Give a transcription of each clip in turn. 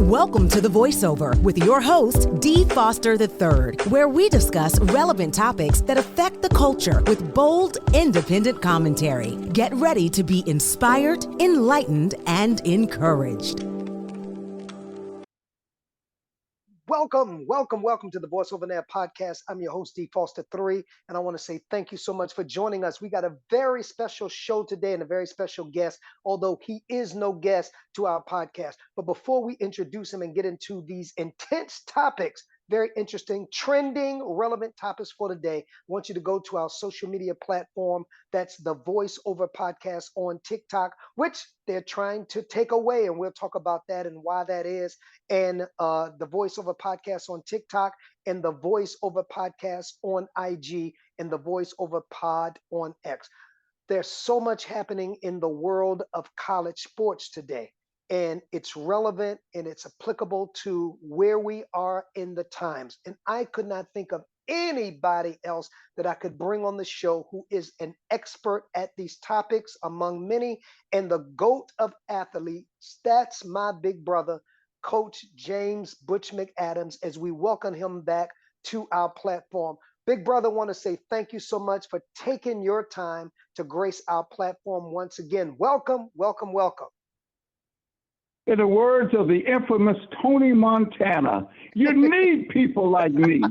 Welcome to The Voiceover with your host, D. Foster III, where we discuss relevant topics that affect the culture with bold, independent commentary. Get ready to be inspired, enlightened, and encouraged. Welcome to the Voiceover Now podcast. I'm your host, D. Foster III, and I want to say thank you so much for joining us. We got a very special show today and a very special guest, although he is no guest to our podcast. But before we introduce him and get into these intense topics, very interesting, trending, relevant topics for today, I want you to go to our social media platform. That's the Voiceover Podcast on TikTok, which they're trying to take away. And we'll talk about that and why that is. And the Voiceover Podcast on TikTok, and the Voiceover Podcast on IG, and the Voiceover Pod on X. There's so much happening in the world of college sports today, and it's relevant and it's applicable to where we are in the times. And I could not think of anybody else that I could bring on the show who is an expert at these topics among many, and the GOAT of athletes. That's my big brother, Coach James Butch Mcadams, as we welcome him back to our platform. Big brother, want to say thank you so much for taking your time to grace our platform once again. Welcome. In the words of the infamous Tony Montana, you need people like me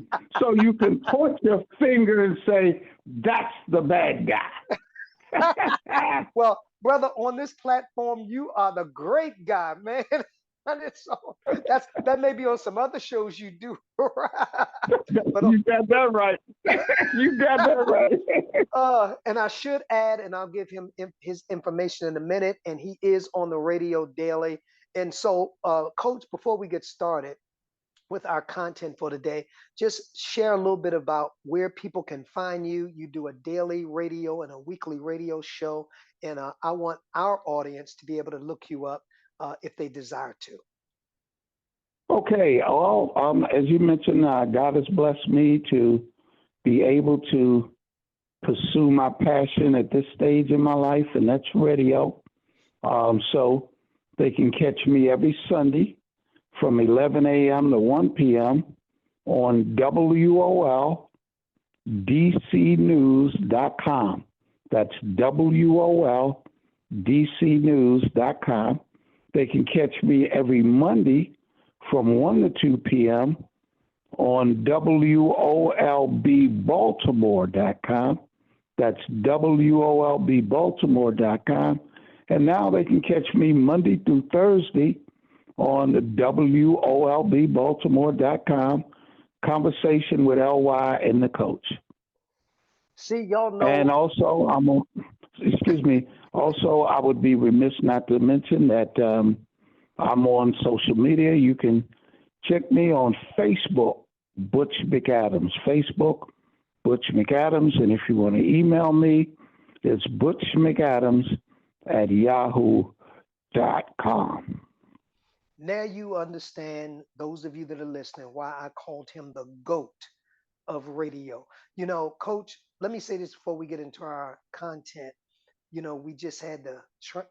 so you can point your finger and say, that's the bad guy. Well, brother, on this platform, you are the great guy, man. So that may be on some other shows you do. But, you got that right. You got that right. And I should add, and I'll give him his information in a minute, and he is on the radio daily. And so, Coach, before we get started with our content for today, just share a little bit about where people can find you. You do a daily radio and a weekly radio show, and I want our audience to be able to look you up if they desire to. Okay. Well, as you mentioned, God has blessed me to be able to pursue my passion at this stage in my life, and that's radio. So they can catch me every Sunday from 11 a.m. to 1 p.m. on WOLDCnews.com. That's WOLDCnews.com. They can catch me every Monday from 1 to 2 p.m. on WOLBbaltimore.com. That's WOLBbaltimore.com. And now they can catch me Monday through Thursday on WOLBbaltimore.com. Conversation with LY and the coach. See, y'all know. And also, Also, I would be remiss not to mention that I'm on social media. You can check me on Facebook, Butch McAdams. Facebook, Butch McAdams. And if you want to email me, it's butchmcadams@yahoo.com. Now you understand, those of you that are listening, why I called him the GOAT of radio. You know, Coach, let me say this before we get into our content. You know, we just had the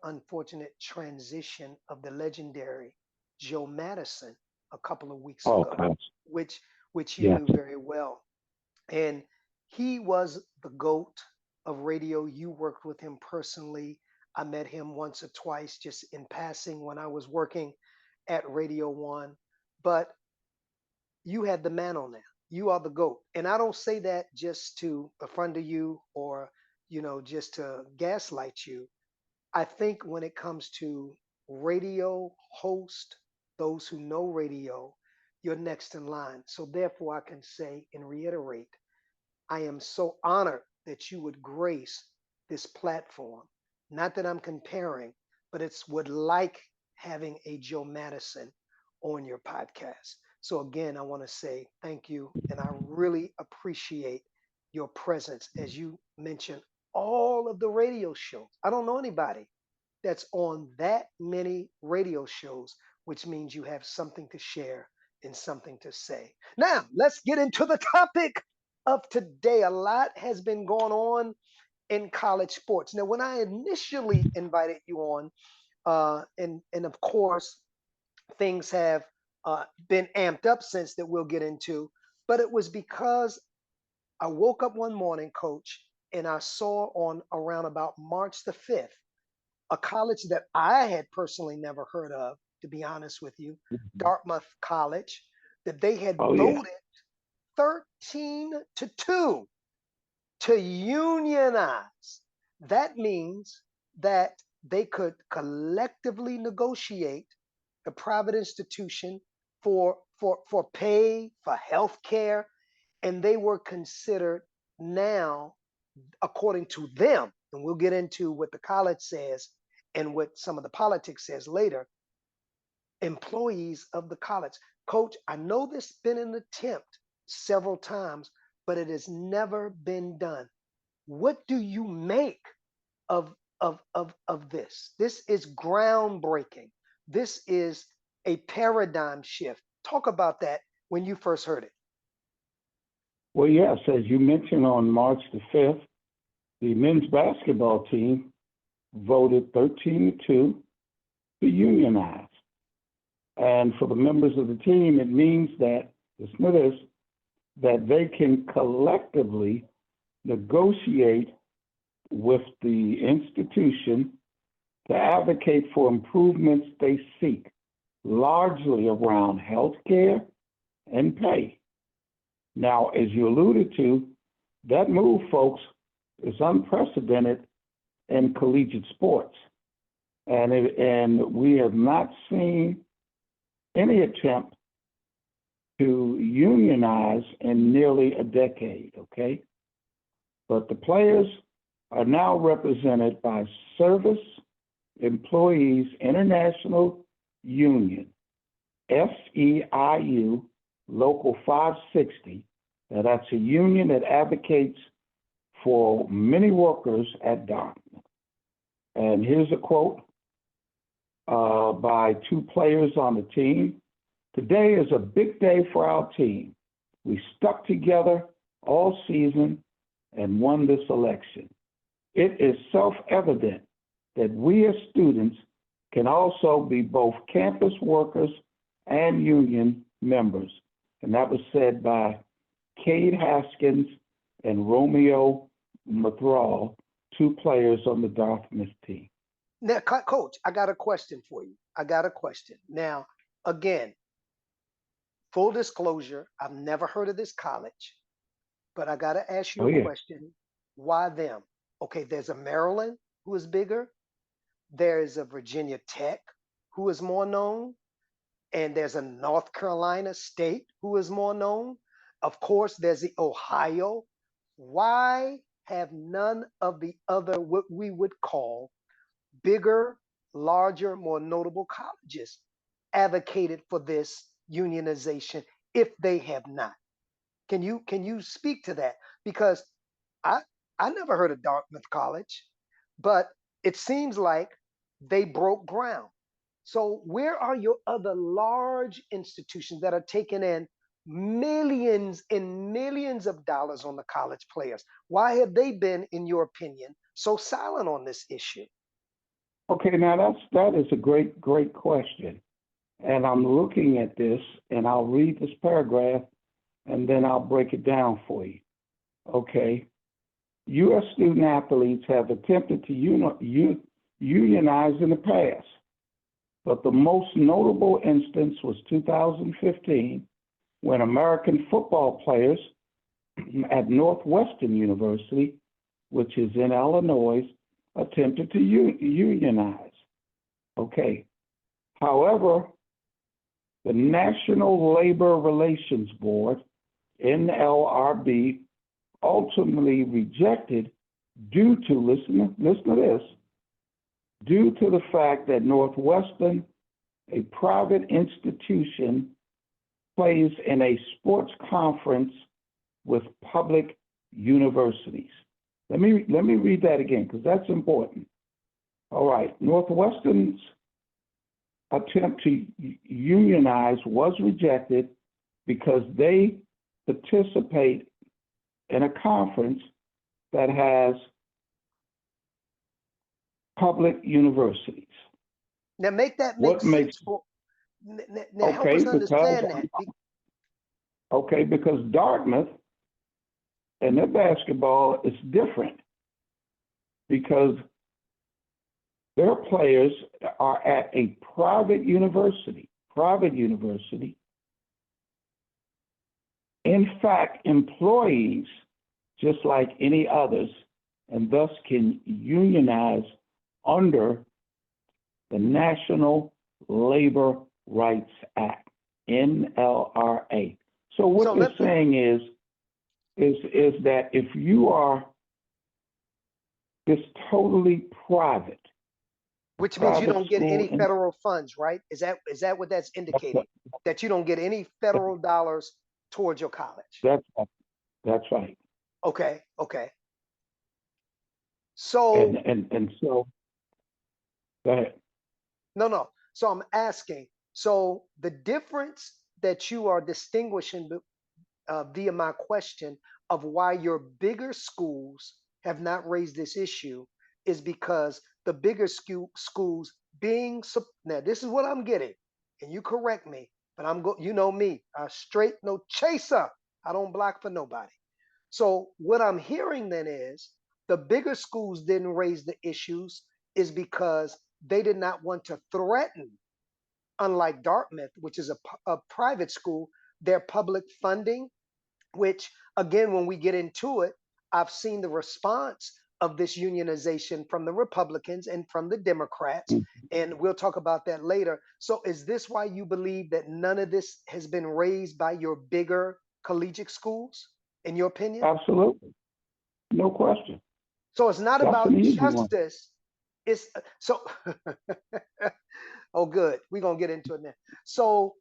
unfortunate transition of the legendary Joe Madison a couple of weeks ago, which you knew very well. And he was the GOAT of radio. You worked with him personally. I met him once or twice just in passing when I was working at Radio One. But you had the mantle now. You are the GOAT. And I don't say that just to befriend you or just to gaslight you. I think when it comes to radio host, those who know radio, you're next in line. So therefore I can say and reiterate, I am so honored that you would grace this platform. Not that I'm comparing, but it's like having a Joe Madison on your podcast. So again, I want to say thank you. And I really appreciate your presence. As you mentioned, all of the radio shows. I don't know anybody that's on that many radio shows, which means you have something to share and something to say. Now, let's get into the topic of today. A lot has been going on in college sports. Now, when I initially invited you on, and of course, things have been amped up since that we'll get into. But it was because I woke up one morning, Coach, and I saw on around about March the 5th, a college that I had personally never heard of, to be honest with you, Dartmouth College, that they had Oh yeah. voted 13-2 to unionize. That means that they could collectively negotiate the private institution for pay, for health care, and they were considered now, according to them, and we'll get into what the college says and what some of the politics says later, employees of the college. Coach, I know this has been an attempt several times, but it has never been done. What do you make of of this? This is groundbreaking. This is a paradigm shift. Talk about that when you first heard it. Well, yes, as you mentioned, on March the 5th, the men's basketball team voted 13-2 to unionize. And for the members of the team, it means that, listen to this, that they can collectively negotiate with the institution to advocate for improvements they seek, largely around health care and pay. Now, as you alluded to, that move, folks, is unprecedented in collegiate sports. And we have not seen any attempt to unionize in nearly a decade, okay? But the players are now represented by Service Employees International Union, SEIU, Local 560. Now, that's a union that advocates for many workers at Dartmouth. And here's a quote by two players on the team. Today is a big day for our team. We stuck together all season and won this election. It is self-evident that we as students can also be both campus workers and union members. And that was said by Cade Haskins and Romeo Mathral, two players on the Dartmouth team. Now, Coach, I got a question for you. I got a question. Now, again, full disclosure, I've never heard of this college, but I got to ask you a question. Why them? Okay, there's a Maryland who is bigger. There is a Virginia Tech who is more known. And there's a North Carolina State who is more known. Of course, there's the Ohio. Why have none of the other, what we would call bigger, larger, more notable colleges advocated for this unionization if they have not? Can you speak to that? Because I never heard of Dartmouth College, but it seems like they broke ground. So where are your other large institutions that are taking in millions and millions of dollars on the college players? Why have they been, in your opinion, so silent on this issue? Okay, now that is a great question. And I'm looking at this, and I'll read this paragraph, and then I'll break it down for you. Okay. U.S. student athletes have attempted to unionize in the past, but the most notable instance was 2015, when American football players at Northwestern University, which is in Illinois, attempted to unionize. Okay. However, the National Labor Relations Board, NLRB, ultimately rejected due to, listen to this, due to the fact that Northwestern, a private institution, plays in a sports conference with public universities. Let me read that again, because that's important. All right, Northwestern's attempt to unionize was rejected because they participate in a conference that has public universities. Now make that make sense. Now help Okay, us understand that. because Dartmouth and their basketball is different because their players are at a private university. In fact, employees, just like any others, and thus can unionize under the National Labor Rights Act, NLRA. So what they're saying is that if you are this totally private, which means you don't get any school federal funds, right? Is that what that's indicating? That you don't get any federal dollars towards your college. That's right. Okay. So And so go ahead. no. So I'm asking. So the difference that you are distinguishing via my question of why your bigger schools have not raised this issue is because the bigger schools being now this is what I'm getting, and you correct me, but you know me, straight no chaser. I don't block for nobody. So what I'm hearing then is the bigger schools didn't raise the issues is because they did not want to threaten, unlike Dartmouth, which is a private school, their public funding, which again, when we get into it, I've seen the response of this unionization from the Republicans and from the Democrats, and we'll talk about that later. So is this why you believe that none of this has been raised by your bigger collegiate schools, in your opinion? Absolutely. No question. So it's not That's about an easy one. justice. It's so oh good. We're gonna get into it now. So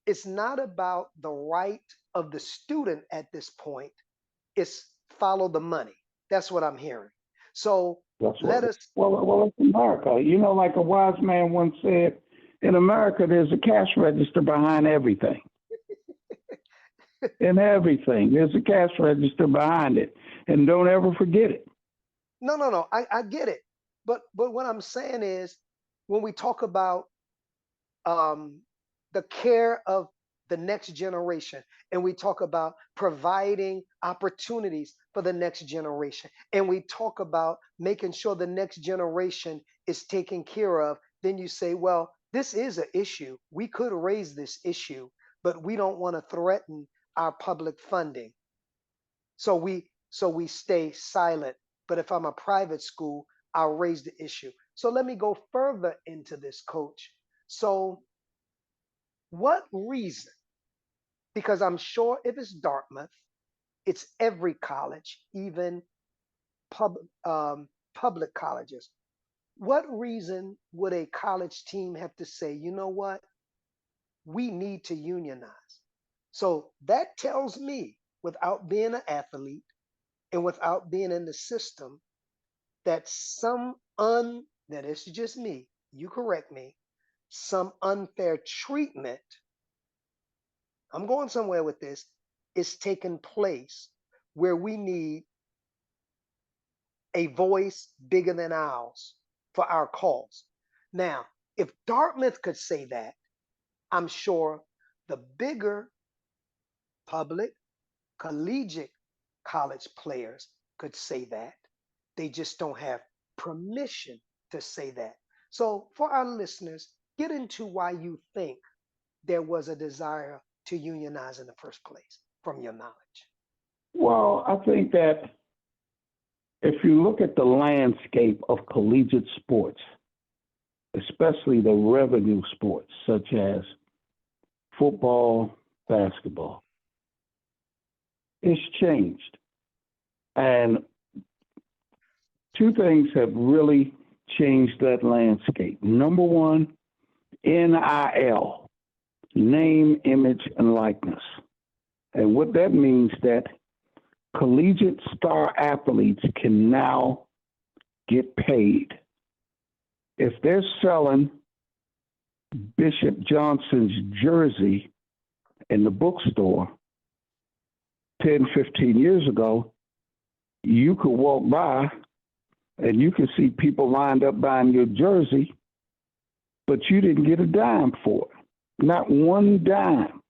it's not about the right of the student at this point. It's follow the money. That's what I'm hearing. So let us. Well, it's America. You know, like a wise man once said, in America, there's a cash register behind everything. In everything, there's a cash register behind it, and don't ever forget it. No. I get it, but what I'm saying is, when we talk about the care of the next generation, and we talk about providing opportunities for the next generation, and we talk about making sure the next generation is taken care of, then you say, well, this is an issue. We could raise this issue, but we don't want to threaten our public funding. So we stay silent. But if I'm a private school, I'll raise the issue. So let me go further into this, Coach. So what reason? Because I'm sure if it's Dartmouth, it's every college, even public colleges. What reason would a college team have to say, you know what, we need to unionize? So that tells me, without being an athlete and without being in the system, that now this is just me, you correct me, some unfair treatment, I'm going somewhere with this, is taking place where we need a voice bigger than ours for our cause. Now, if Dartmouth could say that, I'm sure the bigger public collegiate college players could say that. They just don't have permission to say that. So, for our listeners, get into why you think there was a desire to unionize in the first place from your knowledge. Well, I think that if you look at the landscape of collegiate sports, especially the revenue sports such as football, basketball, it's changed. And two things have really changed that landscape. Number one, NIL, name, image, and likeness. And what that means that collegiate star athletes can now get paid. If they're selling Bishop Johnson's jersey in the bookstore 10, 15 years ago, you could walk by and you could see people lined up buying your jersey, but you didn't get a dime for it. not one dime.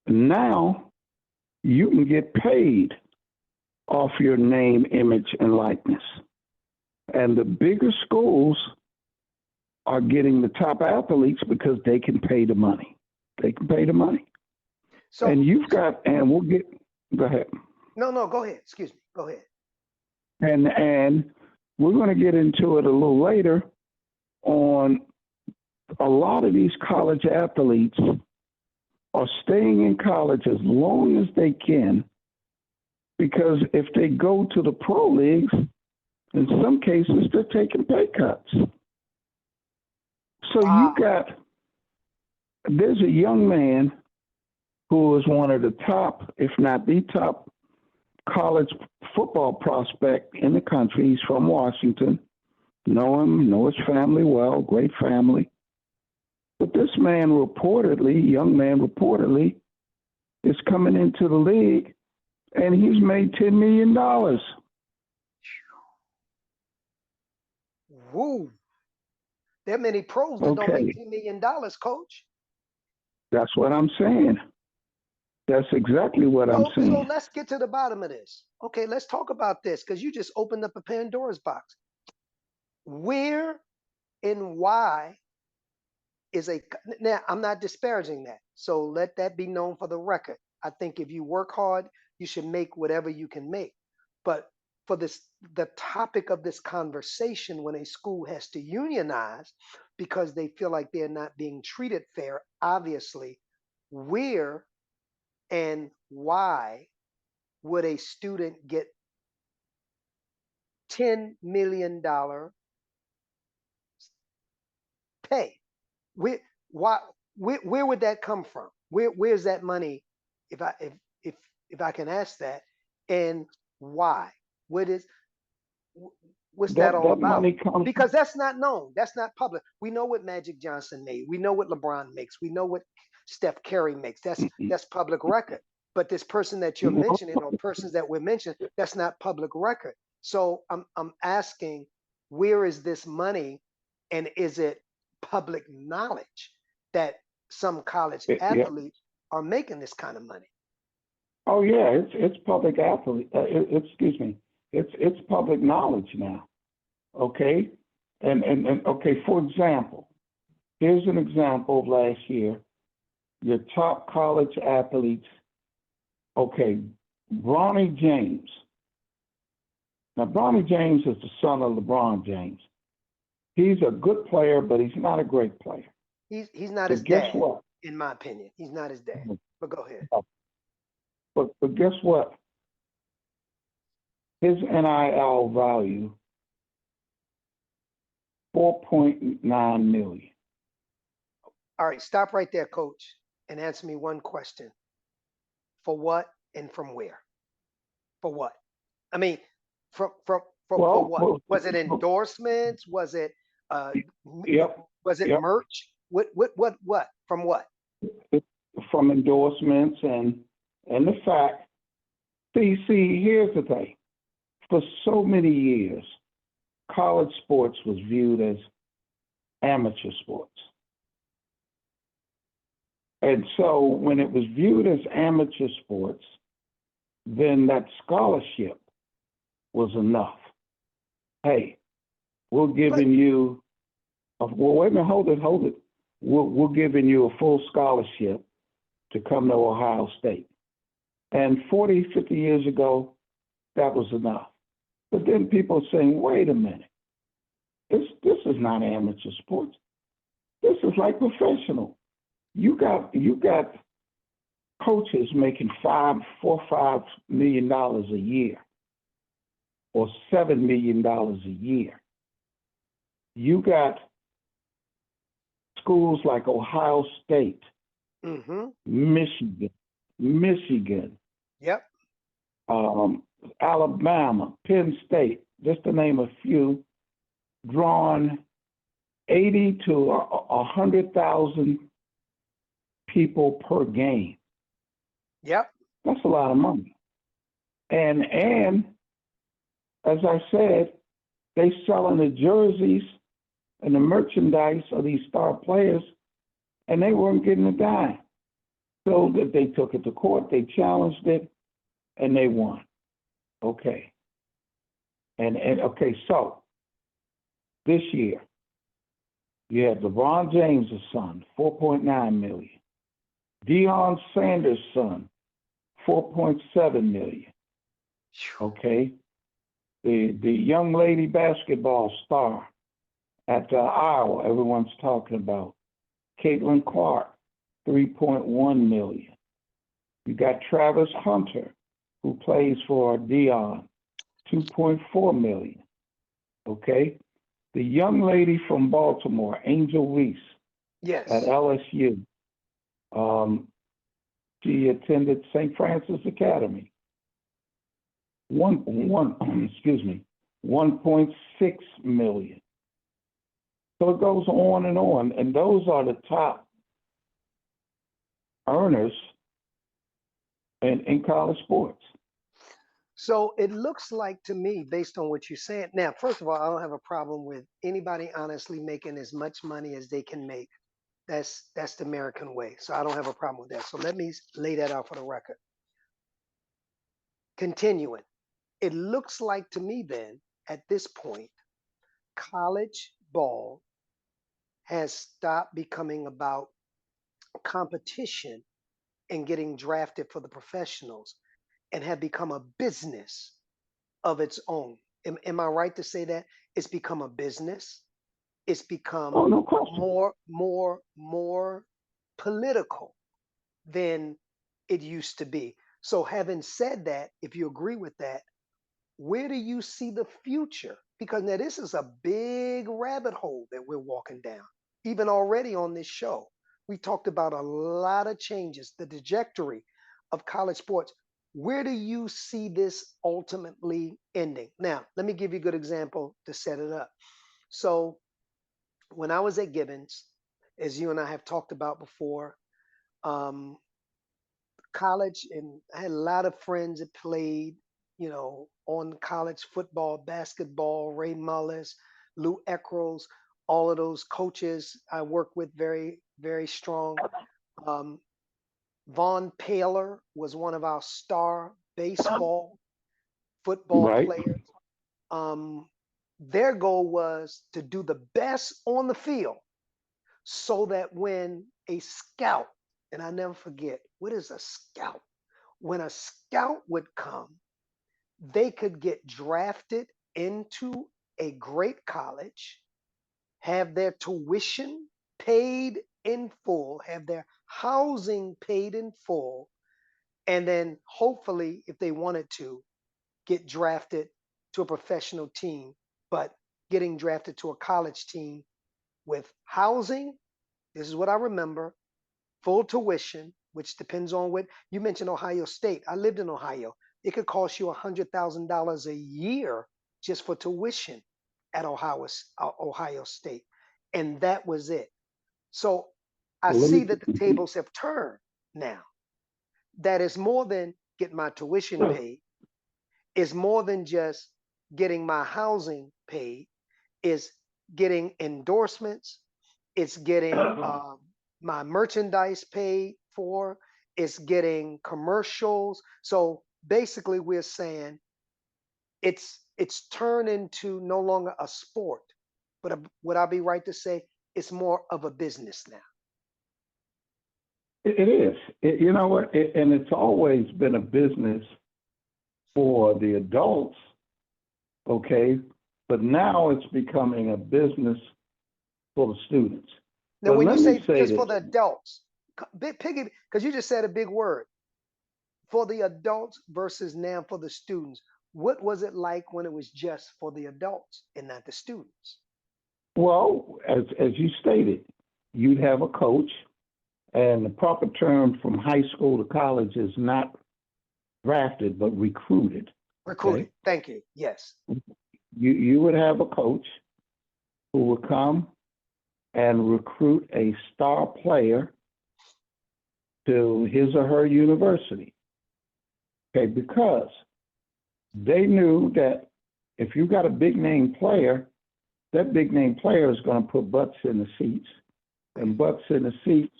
Now you can get paid off your name, image, and likeness. And the bigger schools are getting the top athletes because they can pay the money. They can pay the money. So, And you've got, and we'll get, go ahead. no, go ahead. Excuse me. Go ahead. And we're going to get into it a little later on a lot of these college athletes are staying in college as long as they can, because if they go to the pro leagues, in some cases, they're taking pay cuts. So there's a young man who is one of the top, if not the top, college football prospect in the country. He's from Washington. Know him, know his family well, great family. But this man young man reportedly, is coming into the league, and he's made $10 million. Woo. There are many pros that don't make $10 million, Coach. That's what I'm saying. That's exactly what I'm saying. So let's get to the bottom of this. Okay, let's talk about this, because you just opened up a Pandora's box. Where and why now, I'm not disparaging that. So let that be known for the record. I think if you work hard, you should make whatever you can make. But for the topic of this conversation, when a school has to unionize because they feel like they're not being treated fair, obviously, where and why would a student get $10 million pay? Where would that come from? Where's that money? If I can ask that, and why? What's that all about? Because that's not known. That's not public. We know what Magic Johnson made. We know what LeBron makes. We know what Steph Curry makes. That's public record. But this person that you're mentioning, or persons that we're mentioning, that's not public record. So I'm asking, where is this money, and is it public knowledge that some college athletes are making this kind of money? Oh yeah, it's public athlete. Excuse me, it's public knowledge now. Okay, and okay. For example, here's an example of last year. Your top college athletes. Okay, Bronny James. Now Bronny James is the son of LeBron James. He's a good player, but he's not a great player. He's not his dad, in my opinion. He's not his dad. But go ahead. But guess what? His NIL value, $4.9 million. All right, stop right there, Coach, and answer me one question. For what and from where? For what? I mean, for what? Was it endorsements? Was it was it merch? What? From what? From endorsements and the fact. See, here's the thing. For so many years, college sports was viewed as amateur sports. And so when it was viewed as amateur sports, then that scholarship was enough. Hey, we're giving you, wait a minute, hold it. We're giving you a full scholarship to come to Ohio State. And 40, 50 years ago, that was enough. But then people are saying, wait a minute, this is not amateur sports. This is like professional. You got coaches making $4-5 million a year, or $7 million a year. You got schools like Ohio State, Michigan, yep, Alabama, Penn State, just to name a few, drawn 80 to 100,000 people per game. Yep, that's a lot of money. And as I said, they selling the jerseys and the merchandise of these star players, and they weren't getting a dime. So that they took it to court, they challenged it, and they won. Okay. And okay, so this year, you had LeBron James' son, 4.9 million. Deion Sanders' son, 4.7 million. Okay. The young lady basketball star at Iowa, everyone's talking about, Caitlin Clark, 3.1 million. You got Travis Hunter, who plays for Deion, 2.4 million. Okay. The young lady from Baltimore, Angel Reese, Yes. at LSU. She attended St. Francis Academy. 1.6 million. So it goes on, and those are the top earners in college sports. So it looks like to me, based on what you're saying. Now, first of all, I don't have a problem with anybody honestly making as much money as they can make. That's the American way. So I don't have a problem with that. So let me lay that out for the record. Continuing. It looks like to me then, at this point, college ball has stopped becoming about competition and getting drafted for the professionals and have become a business of its own. Am I right to say that? It's become a business. It's become No question. more political than it used to be. So having said that, if you agree with that, where do you see the future? Because now this is a big rabbit hole that we're walking down. Even already on this show, we talked about a lot of changes, the trajectory of college sports. Where do you see this ultimately ending? Now, let me give you a good example to set it up. So, when I was at Gibbons, as you and I have talked about before, um, college, and I had a lot of friends that played, on college football, basketball, Ray Mullis, Lou Eccles, all of those coaches I work with very, very strong. Um, Von Paler was one of our star baseball, football Right. players. Um, their goal was to do the best on the field so that when a scout, and I never forget, what is a scout? When a scout would come, they could get drafted into a great college, have their tuition paid in full, have their housing paid in full, and then hopefully, if they wanted to, get drafted to a professional team. But getting drafted to a college team with housing, this is what I remember, full tuition, which depends on what you mentioned. Ohio State. I lived in Ohio. It could cost you $100,000 a year just for tuition at Ohio State, and that was it. So I Well, let see me. that the tables have turned now. That is more than get my tuition paid. Is more than just getting my housing paid. Is getting endorsements. It's getting my merchandise paid for. It's getting commercials. So basically, we're saying it's turned into no longer a sport, but would I be right to say it's more of a business now? It is. You know what? And it's always been a business for the adults, okay? But now it's becoming a business for the students. Now, But when you let me say say just for this. the adults, big piggy, because you just said a big word for the adults versus now for the students. What was it like when it was just for the adults and not the students? Well, as you stated, you'd have a coach, and the proper term from high school to college is not drafted, but recruited. Recruited. Okay? Thank you. Yes. You would have a coach who would come and recruit a star player to his or her university. Okay, because they knew that if you got a big name player, that big name player is going to put butts in the seats, and butts in the seats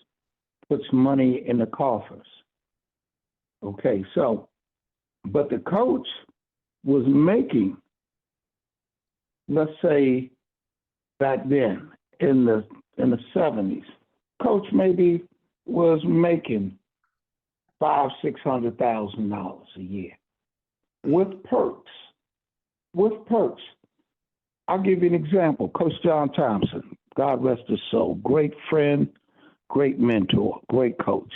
puts money in the coffers. Okay, so, but the coach was making, let's say, back then in the 70s, coach maybe was making $500,000-$600,000 a year with perks. With perks. I'll give you an example. Coach John Thompson, God rest his soul, great friend, great mentor, great coach.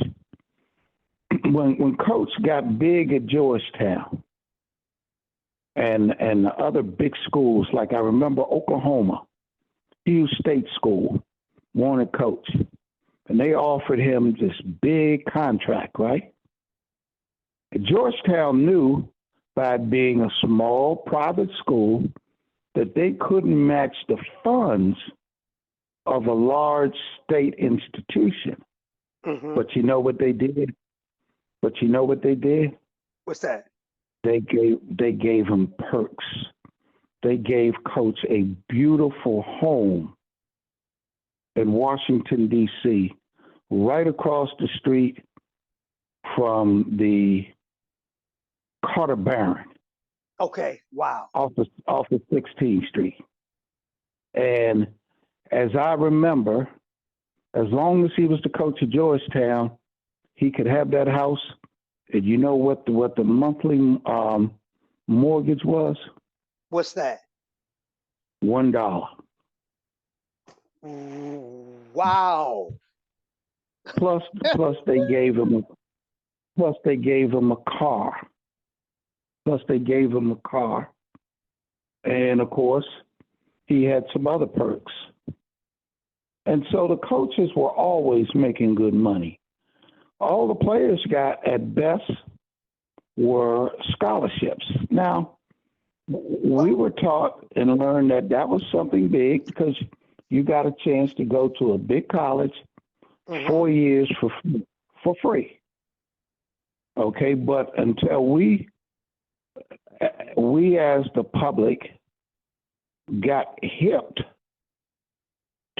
When Coach got big at Georgetown and the other big schools, like I remember Oklahoma, Hughes State School wanted Coach, and they offered him this big contract, right? Georgetown knew by being a small private school that they couldn't match the funds of a large state institution. Mm-hmm. But you know what they did? What's that? They gave him perks. They gave Coach a beautiful home in Washington, D.C., right across the street from the Carter Barron. Okay, wow. Off of 16th Street. And as I remember, as long as he was the coach of Georgetown, he could have that house. And you know what the monthly mortgage was? What's that? $1. Wow. Plus they gave him a car. And of course, he had some other perks. And so the coaches were always making good money. All the players got at best were scholarships. Now, we were taught and learned that was something big because you got a chance to go to a big college 4 years for free. Okay, but until we as the public got hipped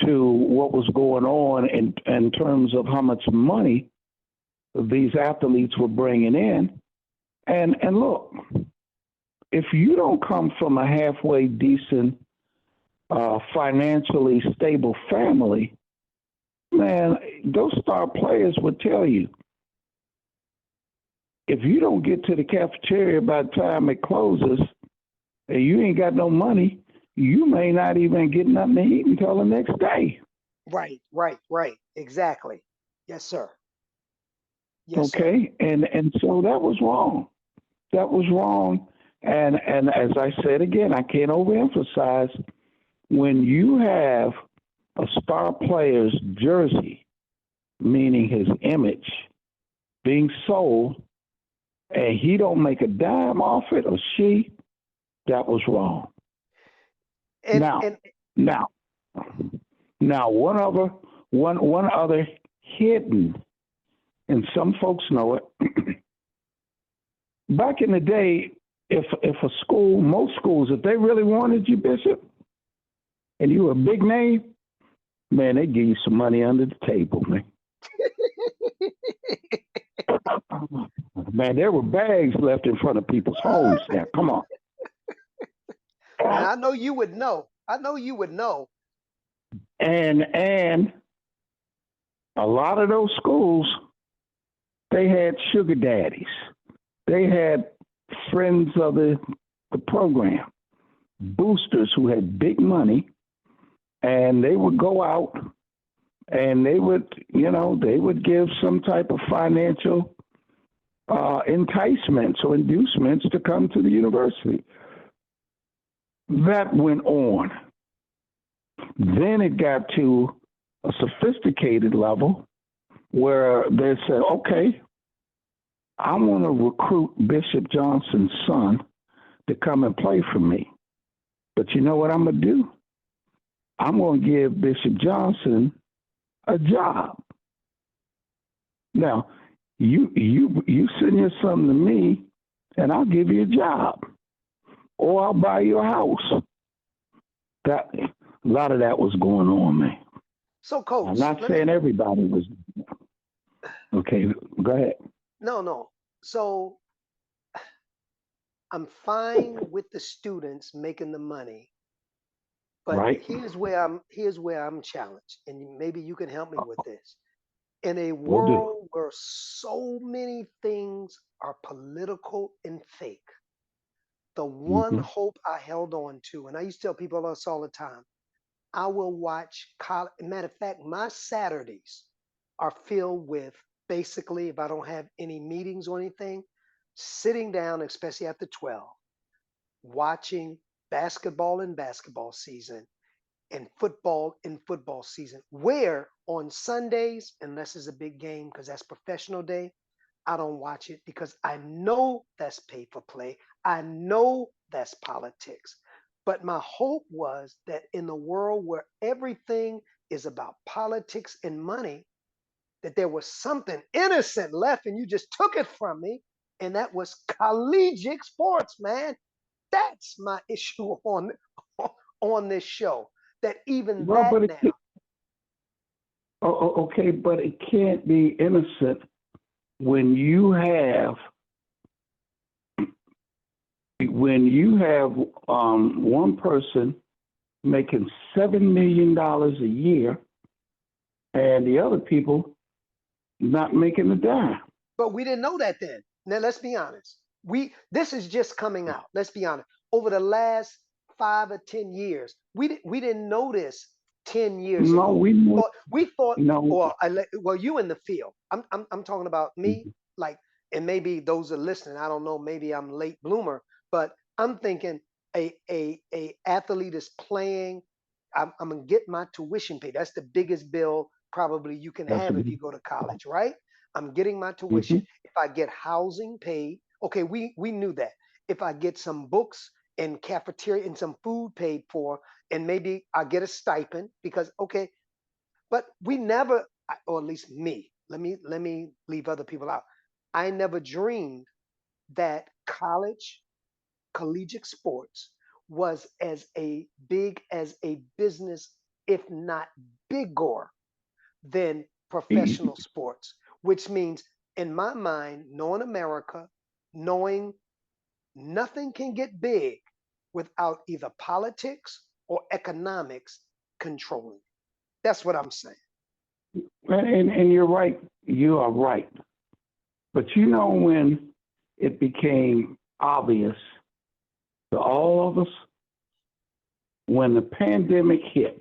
to what was going on in terms of how much money these athletes were bringing in. And look, if you don't come from a halfway decent, financially stable family, man, those star players would tell you, if you don't get to the cafeteria by the time it closes and you ain't got no money, you may not even get nothing to eat until the next day. Right. Exactly. Yes, sir. Yes, okay. Sir. And so that was wrong. And as I said again, I can't overemphasize, when you have a star player's jersey, meaning his image, being sold, and he don't make a dime off it, or she, that was wrong. Now, one other hidden, and some folks know it. Back in the day, if a school, most schools, if they really wanted you, Bishop, and you were a big name, man, they give you some money under the table, man. Man, there were bags left in front of people's homes now. Come on. And I know you would know. And a lot of those schools, they had sugar daddies. They had friends of the program, boosters who had big money, and they would go out and they would give some type of financial enticements or inducements to come to the university. That went on. Then it got to a sophisticated level where they said, okay, I want to recruit Bishop Johnson's son to come and play for me. But you know what I'm going to do? I'm going to give Bishop Johnson a job. Now, you send your son to me, and I'll give you a job, or I'll buy you a house. a lot of that was going on, man. So, I'm Coach, not saying everybody was. Okay, go ahead. no. So I'm fine with the students making the money, but Right? here's where I'm challenged, and maybe you can help me with this. In a We'll do. world where so many things are political and fake, the one Mm-hmm. hope I held on to, and I used to tell people this all the time, I will watch college. Matter of fact, my Saturdays are filled with basically, if I don't have any meetings or anything, sitting down, especially after 12, watching basketball in basketball season and football in football season. Where on Sundays, unless it's a big game, because that's professional day, I don't watch it because I know that's pay for play. I know that's politics. But my hope was that in the world where everything is about politics and money, that there was something innocent left and you just took it from me. And that was collegiate sports, man. That's my issue on this show. That even Well, that but now, okay, but it can't be innocent when you have one person making $7 million a year, and the other people not making a dime. but we didn't know that then. Now let's be honest. This is just coming out. Let's be honest. Over the last 5 or 10 years, we didn't know this 10 years No, ago. we know. We thought, No. or well, you in the field. I'm talking about me, like, and maybe those are listening. I don't know. Maybe I'm late bloomer, but I'm thinking a athlete is playing. I'm gonna get my tuition paid. That's the biggest bill probably you can That's have if you go to college, right? I'm getting my tuition. mhm. If I get housing paid, okay, we knew that. If I get some books and cafeteria and some food paid for, and maybe I get a stipend because okay, but we never, or at least me. Let me leave other people out. I never dreamed that collegiate sports was as a big as a business, if not bigger than professional sports, which means, in my mind, knowing America, knowing nothing can get big without either politics or economics controlling it. That's what I'm saying. And you're right. You are right. But you know when it became obvious to all of us when the pandemic hit.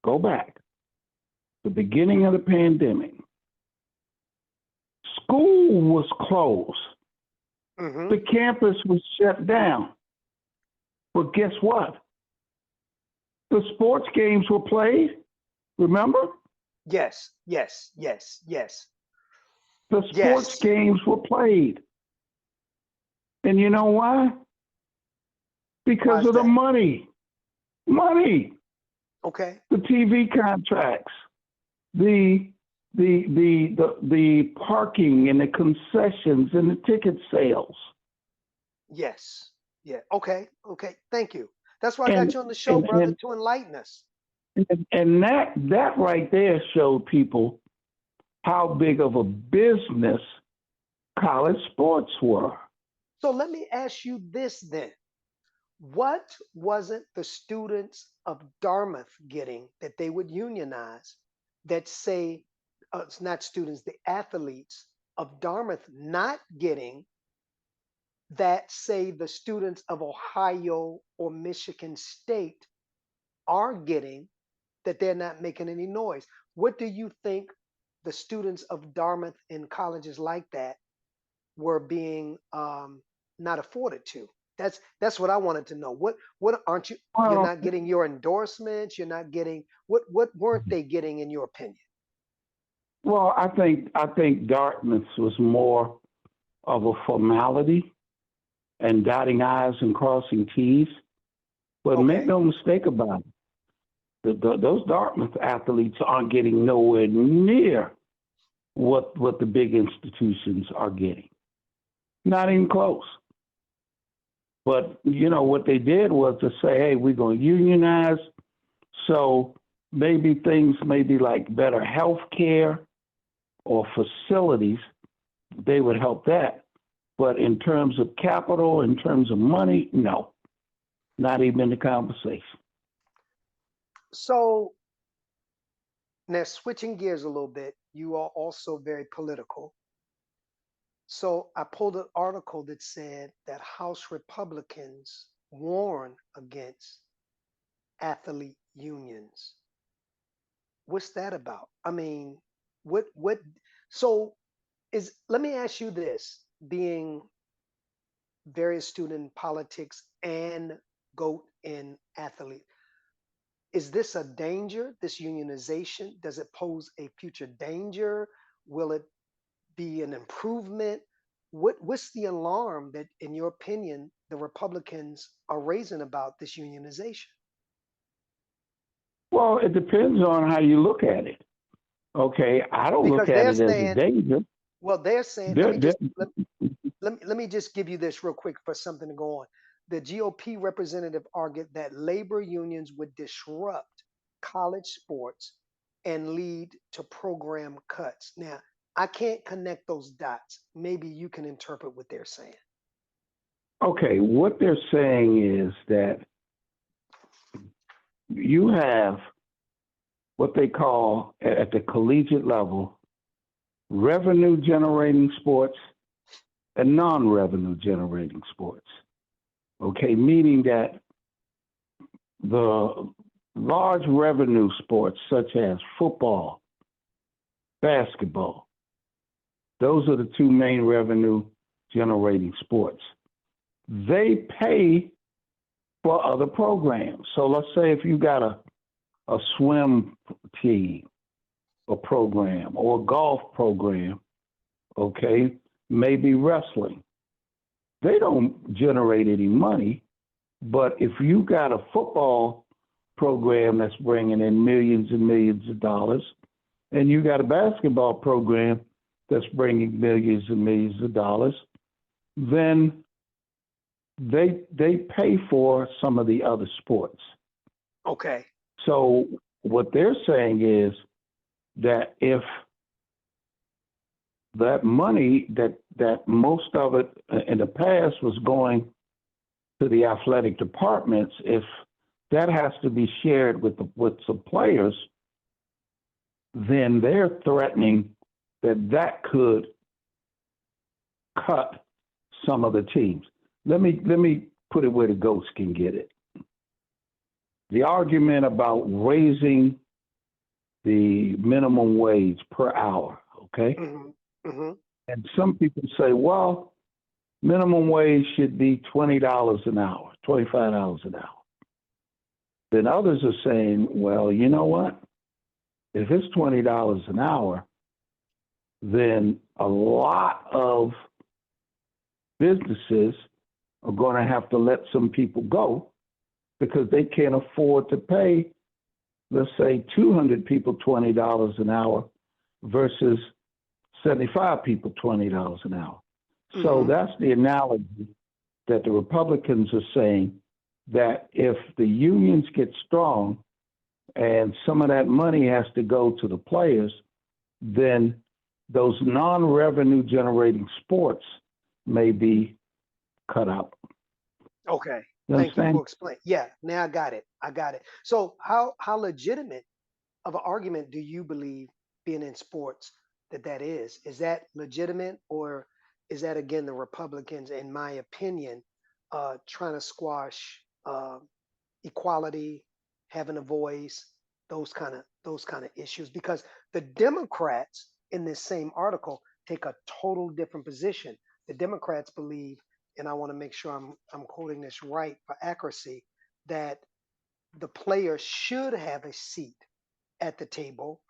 Go back. The beginning of the pandemic. School was closed. Hmm. The campus was shut down. But guess what? The sports games were played. Remember? Yes, yes, yes, yes, The sports yes. games were played. And you know why? Why Because is of the that? money. Money. Okay. The TV contracts, the the parking and the concessions and the ticket sales. Yes. Yeah. Okay. Okay. Thank you. That's why I got And you on the show, and brother, and to enlighten us. and that right there showed people how big of a business college sports were. So let me ask you this then. What wasn't the students of Dartmouth getting that they would unionize that say, it's not students, the athletes of Dartmouth not getting that say the students of Ohio or Michigan State are getting that they're not making any noise? What do you think the students of Dartmouth in colleges like that were being not afforded to? That's what I wanted to know. What aren't you? You're Well, not getting your endorsements. You're not getting what weren't they getting in your opinion? I think Dartmouth was more of a formality and dotting I's and crossing T's. But make Okay. no mistake about it, those Dartmouth athletes aren't getting nowhere near what the big institutions are getting. Not even close. But you know what they did was to say, "Hey, we're going to unionize. So maybe things maybe like better health care or facilities, they would help that. But in terms of capital, in terms of money, no, not even in the conversation. So now switching gears a little bit, you are also very political. So I pulled an article that said that House Republicans warn against athlete unions. What's that about? I mean, what so is let me ask you this, being very astute in politics and GOAT in athlete, is this a danger, this unionization? Does it pose a future danger? Will it be an improvement? What's the alarm that, in your opinion, the Republicans are raising about this unionization? Well, it depends on how you look at it. Okay, I don't look Because at they're it as a saying, danger. well, they're saying, They're, they're, let me just give you this real quick for something to go on. The GOP representative argued that labor unions would disrupt college sports and lead to program cuts. Now, I can't connect those dots. Maybe you can interpret what they're saying. okay, what they're saying is that you have what they call at the collegiate level revenue generating sports and non revenue generating sports. Okay, meaning that the large revenue sports such as football, basketball, those are the two main revenue generating sports. They pay for other programs. So let's say if you got a swim team or program or a golf program, okay, maybe wrestling. They don't generate any money, but if you got a football program that's bringing in millions and millions of dollars, and you got a basketball program that's bringing millions and millions of dollars, then they pay for some of the other sports. Okay. So what they're saying is that if that money that most of it in the past was going to the athletic departments, if that has to be shared with some players, then they're threatening that could cut some of the teams. Let me put it where the goats can get it. The argument about raising the minimum wage per hour, okay? Mm-hmm. Mm-hmm. And some people say, well, minimum wage should be $20 an hour, $25 an hour. Then others are saying, well, you know what? If it's $20 an hour, then a lot of businesses are going to have to let some people go because they can't afford to pay, let's say, 200 people $20 an hour versus 75 people $20 an hour. Mm-hmm. So that's the analogy that the Republicans are saying, that if the unions get strong and some of that money has to go to the players, then those non-revenue generating sports may be cut out. Okay. Thank you for explaining. Yeah, now I got it. So how legitimate of an argument do you believe, being in sports, that is? Is that legitimate, or is that, again, the Republicans, in my opinion, trying to squash equality, having a voice, those kind of issues? Because the Democrats in this same article take a total different position. The Democrats believe, and I want to make sure I'm quoting this right for accuracy, that the players should have a seat at the table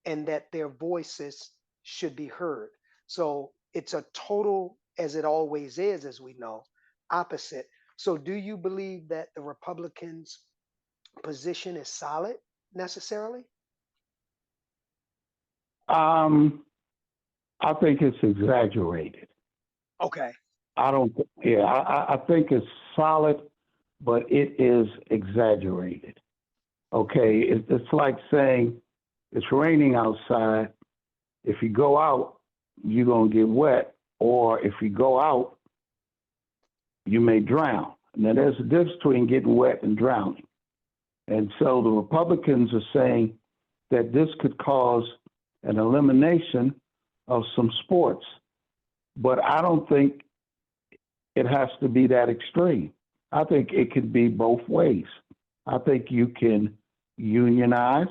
and that their voices should be heard. So it's a total, as it always is, as we know, opposite. So do you believe that the Republicans' position is solid necessarily? I think it's exaggerated. Okay. I think it's solid, but it is exaggerated. Okay, it's like saying it's raining outside. If you go out, you're going to get wet. Or if you go out, you may drown. Now, there's a difference between getting wet and drowning. And so the Republicans are saying that this could cause an elimination of some sports. But I don't think it has to be that extreme. I think it could be both ways. I think you can unionize.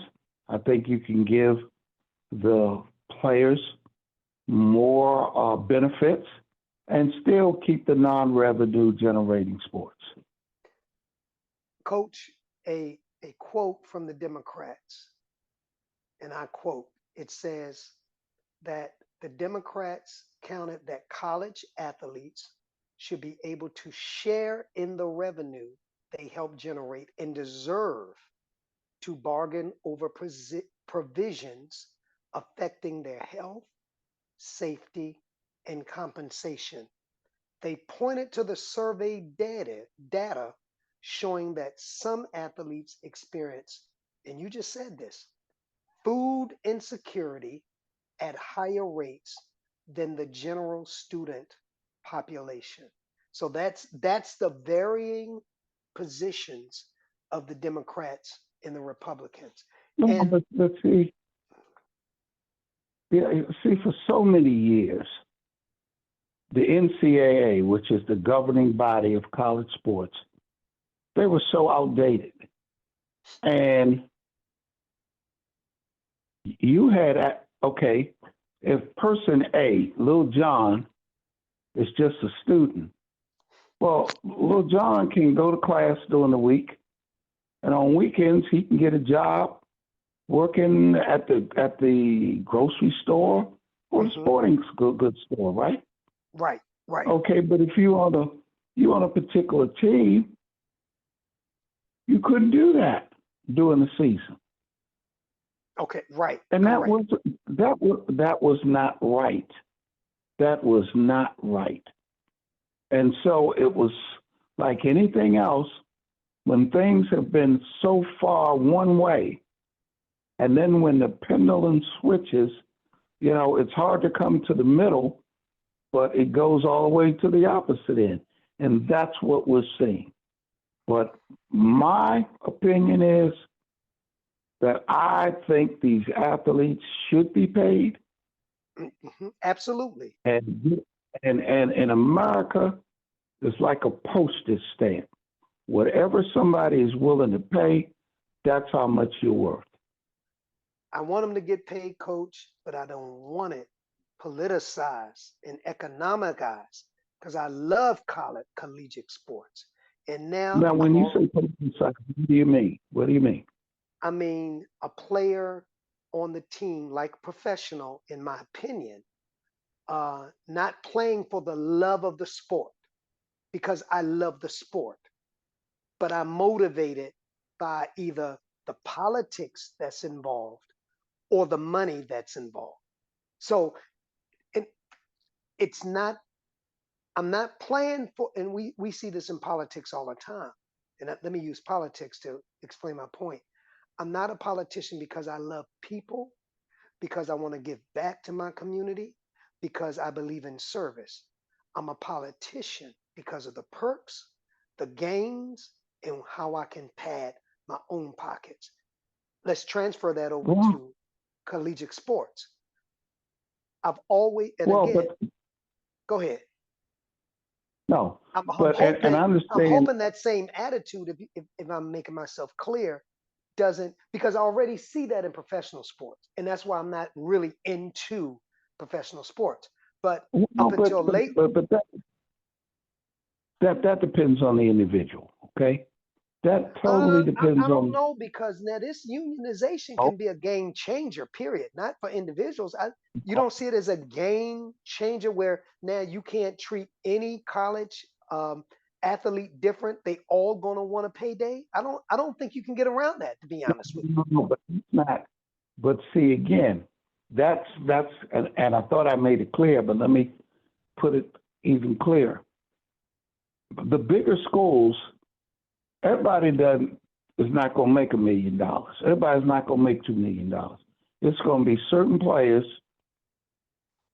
I think you can give the players more benefits and still keep the non-revenue generating sports. Coach, a quote from the Democrats, and I quote, it says that the Democrats counted that college athletes should be able to share in the revenue they help generate and deserve to bargain over provisions affecting their health, safety, and compensation. They pointed to the survey data showing that some athletes experience, and you just said this, food insecurity at higher rates than the general student population. So that's the varying positions of the Democrats and the Republicans. No, And but see, yeah, see, for so many years, the NCAA, which is the governing body of college sports, they were so outdated. And you had, okay, if person A, Lil John, is just a student, well, Lil John can go to class during the week, and on weekends he can get a job working at the grocery store or the sporting goods store, right? right. Okay, but if you on a particular team, you couldn't do that during the season. Okay, right. And that correct. was not right. That was not right. And so it was like anything else, when things have been so far one way, and then when the pendulum switches, it's hard to come to the middle, but it goes all the way to the opposite end. And that's what we're seeing. But my opinion is that I think these athletes should be paid. Absolutely. And in America, it's like a postage stamp. Whatever somebody is willing to pay, that's how much you're worth. I want them to get paid, coach, but I don't want it politicized and economicized because I love collegiate sports. And now When you say politicized, what do you mean? What do you mean? I mean, a player on the team, like professional, in my opinion, not playing for the love of the sport because I love the sport, but I'm motivated by either the politics that's involved or the money that's involved. So it's not, I'm not playing for, and we see this in politics all the time. And let me use politics to explain my point. I'm not a politician because I love people, because I want to give back to my community, because I believe in service. I'm a politician because of the perks, the gains, and how I can pad my own pockets. Let's transfer that over to collegiate sports. I've always, and again, go ahead. No, I'm and I understand. I'm hoping that same attitude, if I'm making myself clear, doesn't, because I already see that in professional sports, and that's why I'm not really into professional sports. But up until late, but that depends on the individual. Okay, that totally depends on. I don't know, because now this unionization can be a game changer. Period. Not for individuals. You don't see it as a game changer where now you can't treat any college athlete different. They all gonna want a payday. I don't think you can get around that, to be honest with you. No, but it's not. But see, again, that's and I thought I made it clear, but let me put it even clearer. The bigger schools, everybody doesn't is not going to make $1 million. Everybody's not going to make $2 million. It's going to be certain players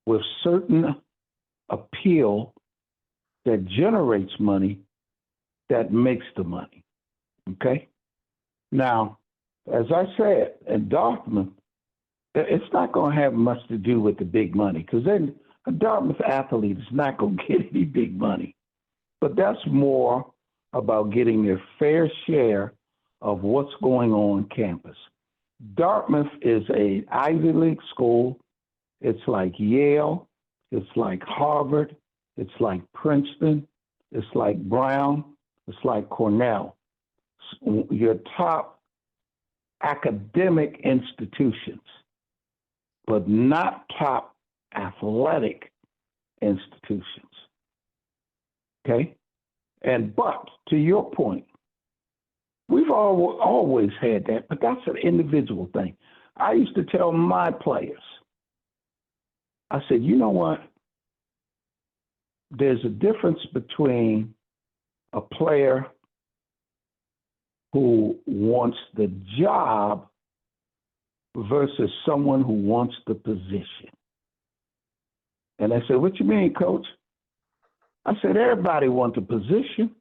with certain appeal that generates money that makes the money. Okay? Now, as I said, in Dartmouth, it's not going to have much to do with the big money because then a Dartmouth athlete is not going to get any big money. But that's more about getting their fair share of what's going on campus. Dartmouth is an Ivy League school. It's like Yale. It's like Harvard. It's like Princeton. It's like Brown. It's like Cornell. Your top academic institutions, but not top athletic institutions. Okay? But to your point, we've always had that, but that's an individual thing. I used to tell my players, I said, you know what? There's a difference between a player who wants the job versus someone who wants the position. And I said, what you mean, coach? I said, everybody wants a position.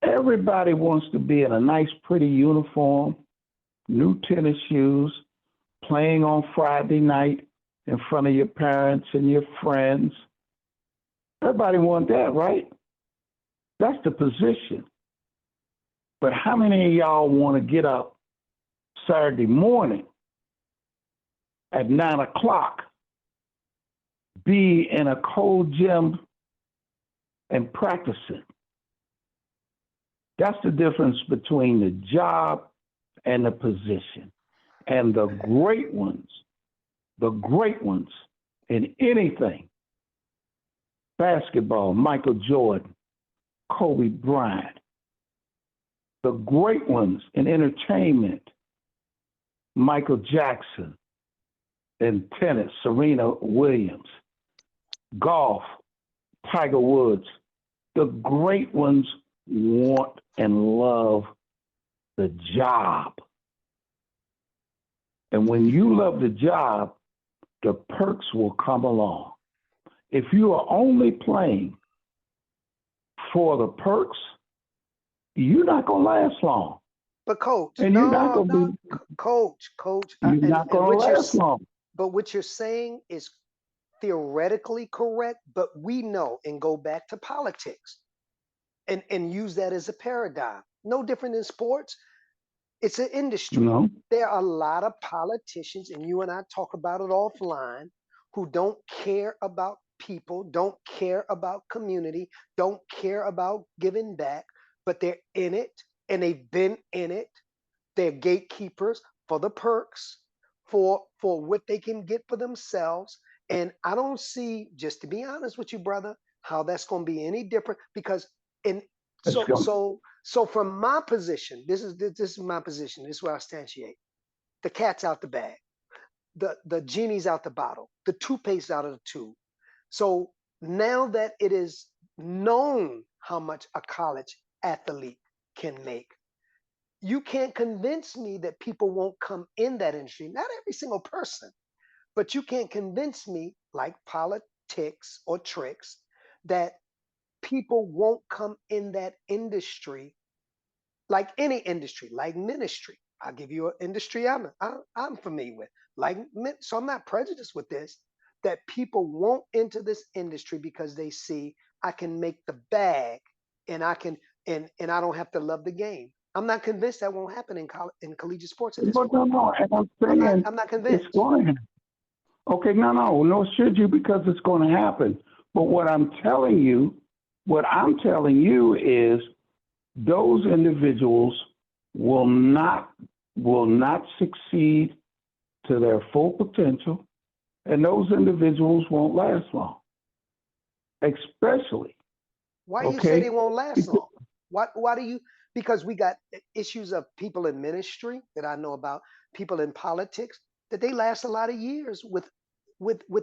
Everybody wants to be in a nice, pretty uniform, new tennis shoes, playing on Friday night in front of your parents and your friends. Everybody wants that, right? That's the position. But how many of y'all want to get up Saturday morning at 9 o'clock, be in a cold gym and practicing? That's the difference between the job and the position. And the great ones in anything, basketball, Michael Jordan, Kobe Bryant, the great ones in entertainment, Michael Jackson, in tennis, Serena Williams, golf, Tiger Woods, the great ones want and love the job. And when you love the job, the perks will come along. If you are only playing for the perks, you're not going to last long. But coach, and you're not going to be, coach, you're not going to last long. But what you're saying is theoretically correct, but we know, and go back to politics and use that as a paradigm. No different than sports. It's an industry. No. There are a lot of politicians, and you and I talk about it offline, who don't care about people, don't care about community, don't care about giving back, but they're in it and they've been in it. They're gatekeepers for the perks, for what they can get for themselves. And I don't see, just to be honest with you, brother, how that's going to be any different, because so from my position, this is my position. This is where I substantiate. The cat's out the bag. The genie's out the bottle. The toothpaste out of the tube. So now that it is known how much a college athlete can make, you can't convince me that people won't come in that industry. Not every single person, but you can't convince me, like politics or tricks, that people won't come in that industry, like any industry, like ministry. I'll give you an industry I'm familiar with. So I'm not prejudiced with this, that people won't enter this industry because they see I can make the bag and I can and I don't have to love the game. I'm not convinced that won't happen in collegiate sports at this point. No, and I'm saying I'm not convinced. It's going to happen. Okay, no, should you, because it's going to happen. But what I'm telling you is those individuals will not succeed to their full potential, and those individuals won't last long. Especially. Why do you say they won't last long? Why do you? Because we got issues of people in ministry that I know about, people in politics, that they last a lot of years with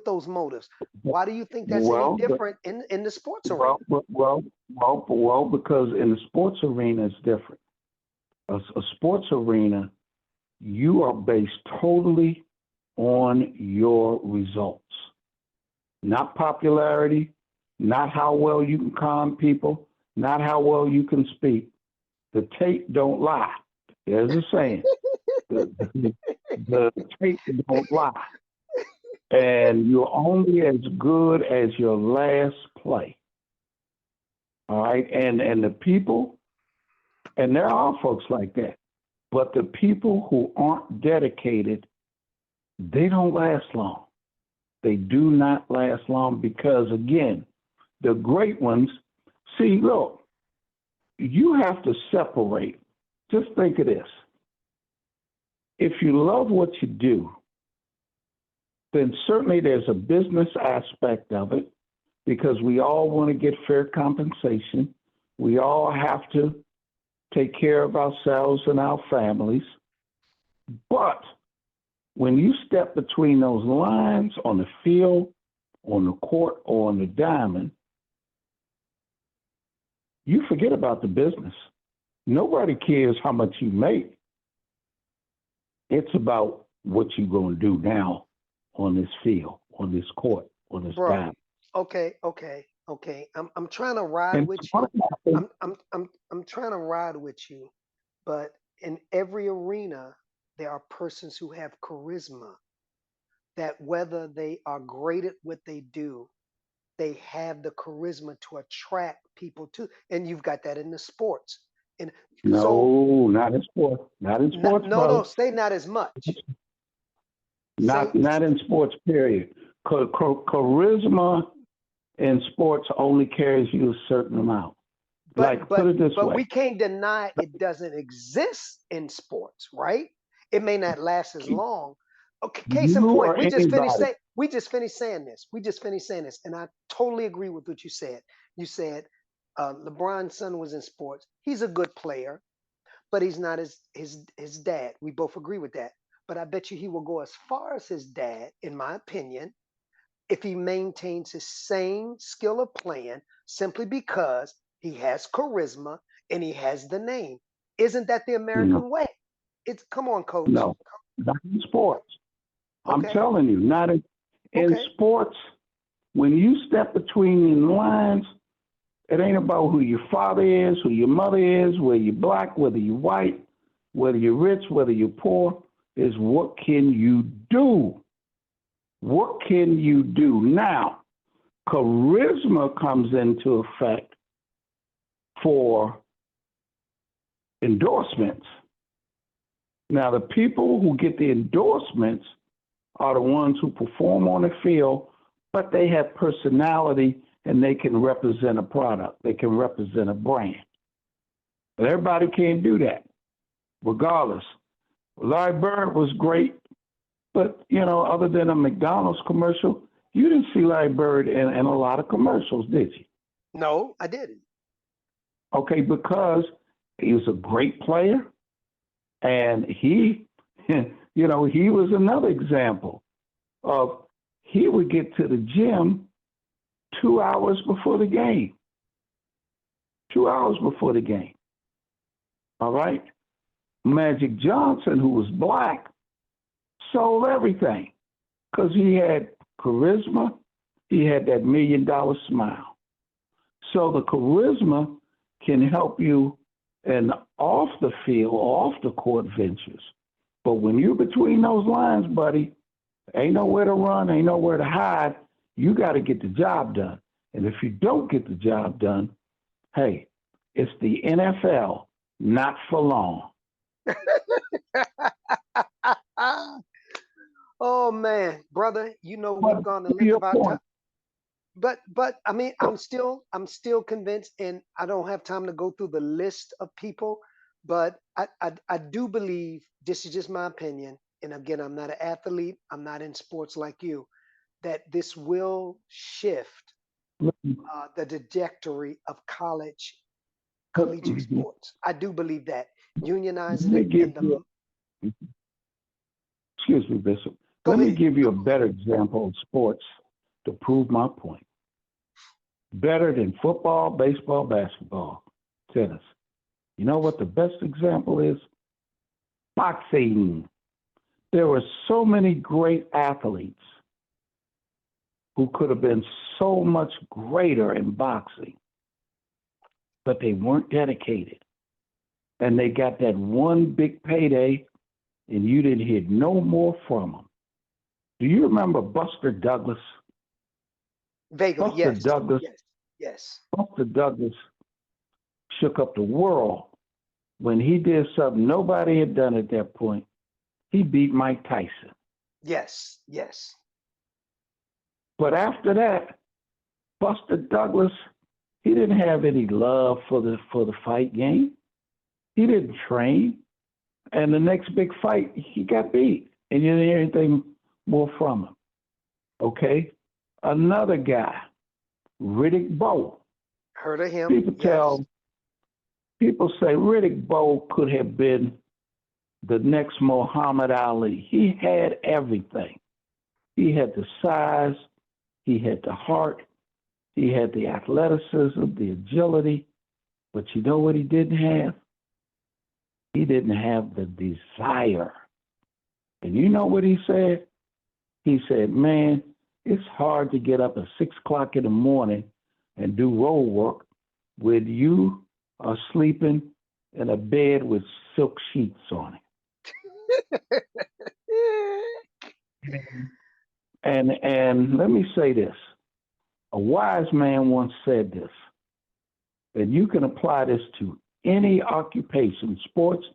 those motives. Why do you think that's any different in the sports arena? Well, because in the sports arena it's different. a sports arena, you are based totally on your results, not popularity, not how well you can calm people, not how well you can speak. The tape don't lie. There's a saying. The tape don't lie. And you're only as good as your last play. All right. And the people, and there are folks like that, but the people who aren't dedicated, they don't last long. They do not last long because, again, the great ones, see, look, you have to separate. Just think of this. If you love what you do, then certainly there's a business aspect of it because we all want to get fair compensation. We all have to take care of ourselves and our families. But when you step between those lines on the field, on the court, or on the diamond, you forget about the business. Nobody cares how much you make. It's about what you're going to do now on this field, on this court, on this diamond. Okay. I'm trying to ride with you. I'm trying to ride with you, but in every arena, there are persons who have charisma that whether they are great at what they do, they have the charisma to attract people to. And you've got that in the sports. And no, so, not in sports. Not in sports. No, say not as much. Not in sports, period. Charisma in sports only carries you a certain amount. Put it this way. But we can't deny it doesn't exist in sports, right? It may not last as long. Okay, case in point, we just finished saying this, and I totally agree with what you said. You said LeBron's son was in sports. He's a good player, but he's not his dad. We both agree with that. But I bet you he will go as far as his dad, in my opinion, if he maintains his same skill of playing simply because he has charisma and he has the name. Isn't that the American way? Come on, coach. No, not in sports. Okay. I'm telling you, not in sports. When you step between the lines, it ain't about who your father is, who your mother is, whether you're black, whether you're white, whether you're rich, whether you're poor. Is what can you do? What can you do? Now, charisma comes into effect for endorsements. Now, the people who get the endorsements are the ones who perform on the field, but they have personality and they can represent a product. They can represent a brand. But everybody can't do that, regardless. Larry Bird was great, but, other than a McDonald's commercial, you didn't see Larry Bird in a lot of commercials, did you? No, I didn't. Okay, because he was a great player, and he was another example of he would get to the gym 2 hours before the game. 2 hours before the game. All right? Magic Johnson, who was black, sold everything because he had charisma. He had that $1 million smile. So the charisma can help you in off the field or off the court ventures. But when you're between those lines, buddy, ain't nowhere to run, ain't nowhere to hide. You got to get the job done. And if you don't get the job done, hey, it's the NFL, not for long. Oh man, brother, we've gone the length of our time. But I mean, I'm still convinced, and I don't have time to go through the list of people, but I do believe, this is just my opinion, and again, I'm not an athlete, I'm not in sports like you, that this will shift the trajectory of collegiate sports. I do believe that. Unionizing it. Excuse me, Bishop. Let me give you a better example of sports to prove my point. Better than football, baseball, basketball, tennis. You know what the best example is? Boxing. There were so many great athletes who could have been so much greater in boxing, but they weren't dedicated. And they got that one big payday, and you didn't hear no more from them. Do you remember Buster Douglas? Vaguely, Buster yes, Douglas, yes, yes, Buster Douglas shook up the world when he did something nobody had done at that point. He beat Mike Tyson. yes, yes. But after that, Buster Douglas, he didn't have any love for the fight game. He didn't train. And the next big fight, he got beat. And you didn't hear anything more from him. Okay? Another guy, Riddick Bowe. Heard of him? People say Riddick Bowe could have been the next Muhammad Ali. He had everything. He had the size, he had the heart, he had the athleticism, the agility. But you know what he didn't have? He didn't have the desire. And you know what he said? He said, man, it's hard to get up at 6 o'clock in the morning and do road work when you are sleeping in a bed with silk sheets on it. And let me say this. A wise man once said this, and you can apply this to any occupation, sports,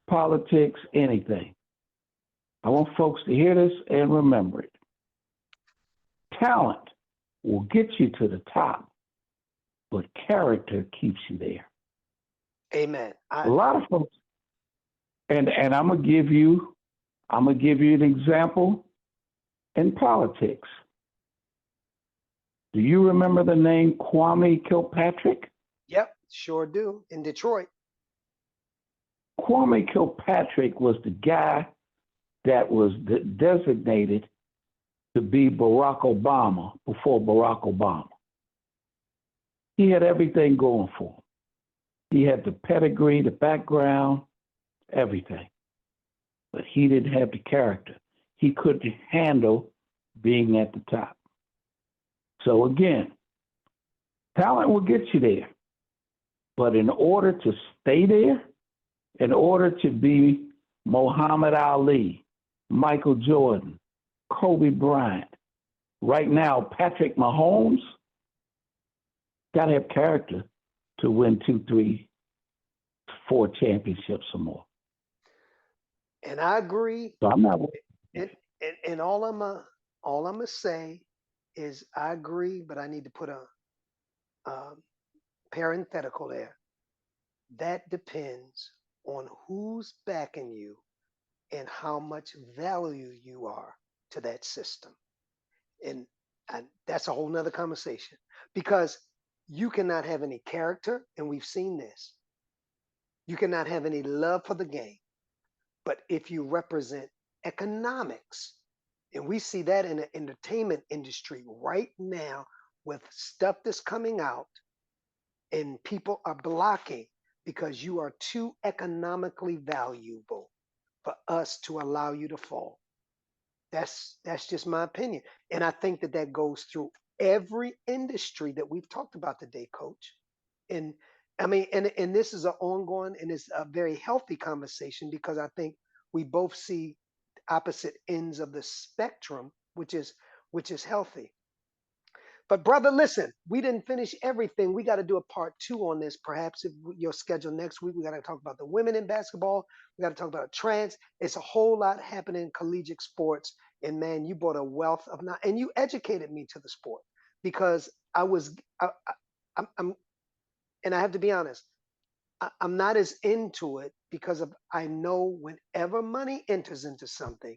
politics, anything. I want folks to hear this and remember it. Talent will get you to the top, but character keeps you there. Amen. A lot of folks, and I'm gonna give you an example in politics. Do you remember the name Kwame Kilpatrick? Yep, sure do. In Detroit. Kwame Kilpatrick was the guy that was designated to be Barack Obama before Barack Obama. He had everything going for him. He had the pedigree, the background, everything. But he didn't have the character. He couldn't handle being at the top. So again, talent will get you there. But in order to stay there, in order to be Muhammad Ali, Michael Jordan, Kobe Bryant, right now, Patrick Mahomes, got to have character to win 2, 3, 4 championships or more. And I agree. So I'm not. And all I'm gonna say is I agree, but I need to put a parenthetical there. That depends on who's backing you and how much value you are to that system. And that's a whole nother conversation because you cannot have any character, and we've seen this. You cannot have any love for the game. But if you represent economics, and we see that in the entertainment industry right now with stuff that's coming out, and people are blocking because you are too economically valuable for us to allow you to fall. That's just my opinion. And I think that goes through every industry that we've talked about today, Coach. And I mean, and this is an ongoing and it's a very healthy conversation because I think we both see opposite ends of the spectrum, which is healthy. But brother, listen, we didn't finish everything. We got to do a part 2 on this. Perhaps if your schedule next week, we got to talk about the women in basketball. We got to talk about trans. It's a whole lot happening in collegiate sports. And man, you brought a wealth of knowledge, and you educated me to the sport because I'm, and I have to be honest, I'm not as into it because I know whenever money enters into something,